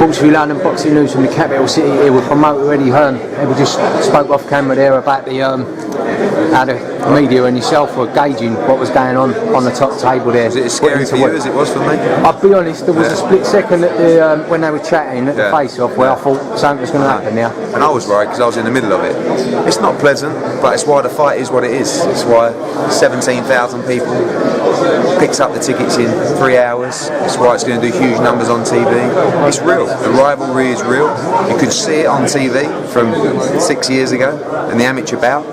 course, we London boxing news from the capital city here with promoter Eddie Hearn. We just spoke off camera there about the how the media and yourself were gauging what was going on the top table there. Was it as scary for you as it was for me? I'll be honest, there was a split second at the, when they were chatting at the face-off where I thought something was going to happen now. And I was worried because I was in the middle of it. It's not pleasant, but it's why the fight is what it is. It's why 17,000 people picks up the tickets in 3 hours. It's why it's going to do huge numbers on TV. It's real. The rivalry is real. You could see it on TV from 6 years ago in the amateur bout.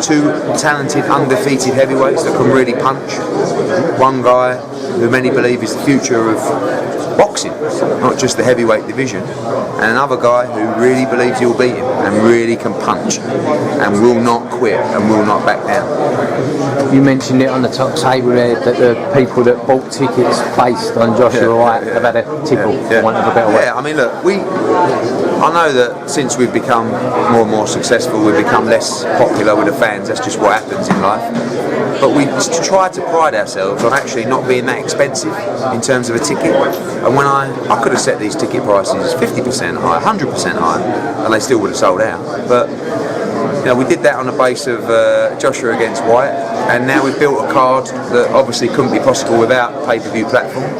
Two talented, undefeated heavyweights that can really punch. One guy who many believe is the future of boxing, not just the heavyweight division, and another guy who really believes he'll beat him and really can punch and will not quit and will not back down. You mentioned it on the top table there that the people that bought tickets based on Joshua Whyte have had a tickle, for want of a better word. Yeah, I mean, look, I know that since we've become more and more successful, we've become less popular with the fans. That's just what happens in life. But we try to pride ourselves on actually not being that expensive in terms of a ticket. And when I could have set these ticket prices 50% higher, 100% higher, and they still would have sold out. But you know, we did that on the base of Joshua against Whyte, and now we've built a card that obviously couldn't be possible without a pay-per-view platform.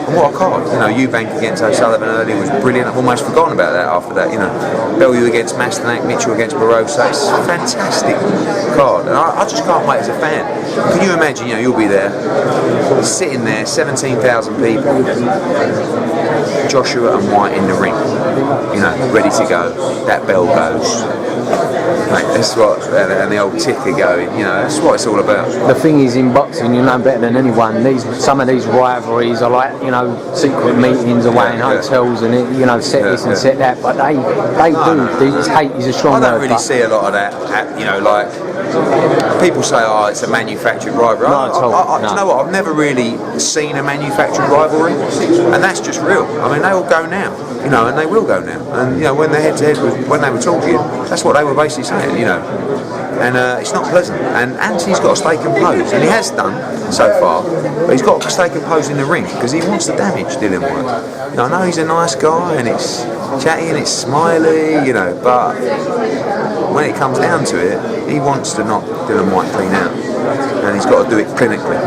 And what a card! You know, Eubank against O'Sullivan earlier was brilliant. I've almost forgotten about that after that. You know, Bellew against Mastanak, Mitchell against Barossa. It's a fantastic card, and I just can't wait as a fan. Can you imagine? You know, you'll be there, sitting there, 17,000 people, Joshua and Whyte in the ring. You know, ready to go. That bell goes. Like, that's what, and the old ticker going, you know, that's what it's all about. The thing is, in boxing, you know better than anyone, some of these rivalries are like, you know, secret meetings away in hotels and, you know, set this and set that, but they do, hate is a strong word. I don't really see a lot of that, you know, like, people say, oh, it's a manufactured rivalry. Not at all. Do you know what, I've never really seen a manufactured rivalry, and that's just real. I mean, they all go now, you know, and they will go now. And, you know, when they're head-to-head, when they were talking, that's what they were basically saying, you know. And it's not pleasant. And Anthony's got to stay composed, and he has done so far, but he's got to stay composed in the ring because he wants to damage Dillian Whyte. You know, I know he's a nice guy, and it's chatty and it's smiley, you know, but when it comes down to it, he wants to knock Dillian Whyte clean out, and he's got to do it clinically.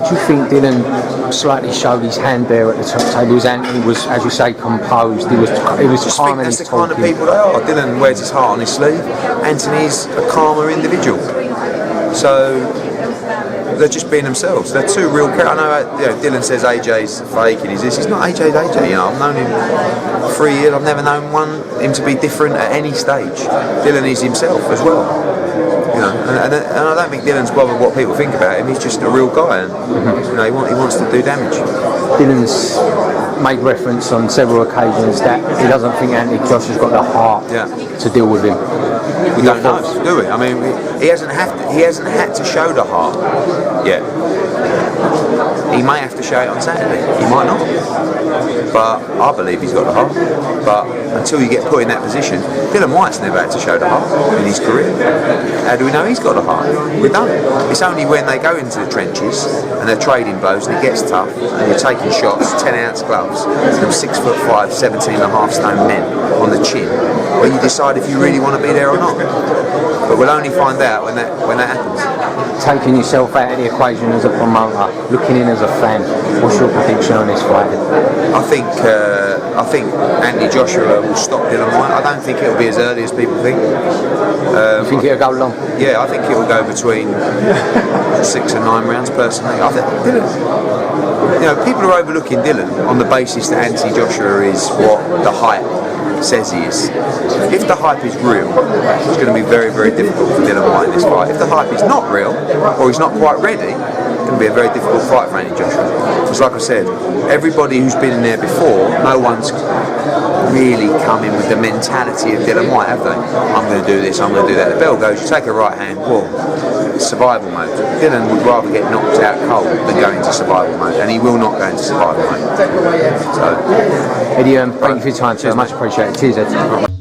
Do you think Dillian slightly showed his hand there at the top table? Anthony was, as you say, composed. He was calm. That's the kind of people they are. Dylan wears his heart on his sleeve. Anthony's a calmer individual. So they're just being themselves. They're two real characters. I know, you know, Dylan says AJ's fake and he's this. He's not AJ's AJ. You know, I've known him 3 years. I've never known him to be different at any stage. Dylan is himself as well. You know, and I don't think Dylan's bothered what people think about him. He's just a real guy, and you know, he wants to do damage. Dylan's made reference on several occasions that he doesn't think Anthony Joshua's got the heart to deal with him. We don't know, do we? I mean, he hasn't had to show the heart yet. He may have to show it on Saturday. He might not. But I believe he's got the heart. But until you get put in that position, Dillian Whyte's never had to show the heart in his career. How do we know he's got the heart? We don't. It's only when they go into the trenches and they're trading blows and it gets tough and you're taking shots, 10-ounce gloves from 6'5", 17.5 stone men on the chin, where you decide if you really want to be there or not. But we'll only find out when that happens. Taking yourself out of the equation as a promoter, looking in as a fan, what's your prediction on this fight? I think Anthony Joshua will stop Dillian Whyte. I don't think it'll be as early as people think. You think it'll go long? Yeah, I think it'll go between 6 and 9 rounds personally. I think Dylan, you know, people are overlooking Dylan on the basis that Anthony Joshua is what the hype says he is. If the hype is real, it's going to be very, very difficult for Dillian Whyte in this fight. If the hype is not real, or he's not quite ready, it's going to be a very difficult fight for Anthony Joshua. Because like I said, everybody who's been in there before, no one's really come in with the mentality of Dillian Whyte, have they? I'm going to do this, I'm going to do that. The bell goes, you take a right hand, whoa, survival mode. Dylan would rather get knocked out cold than go into survival mode, and he will not go into survival mode. So, Eddie, thank you for your time, sir. Much appreciated. Cheers, Ed.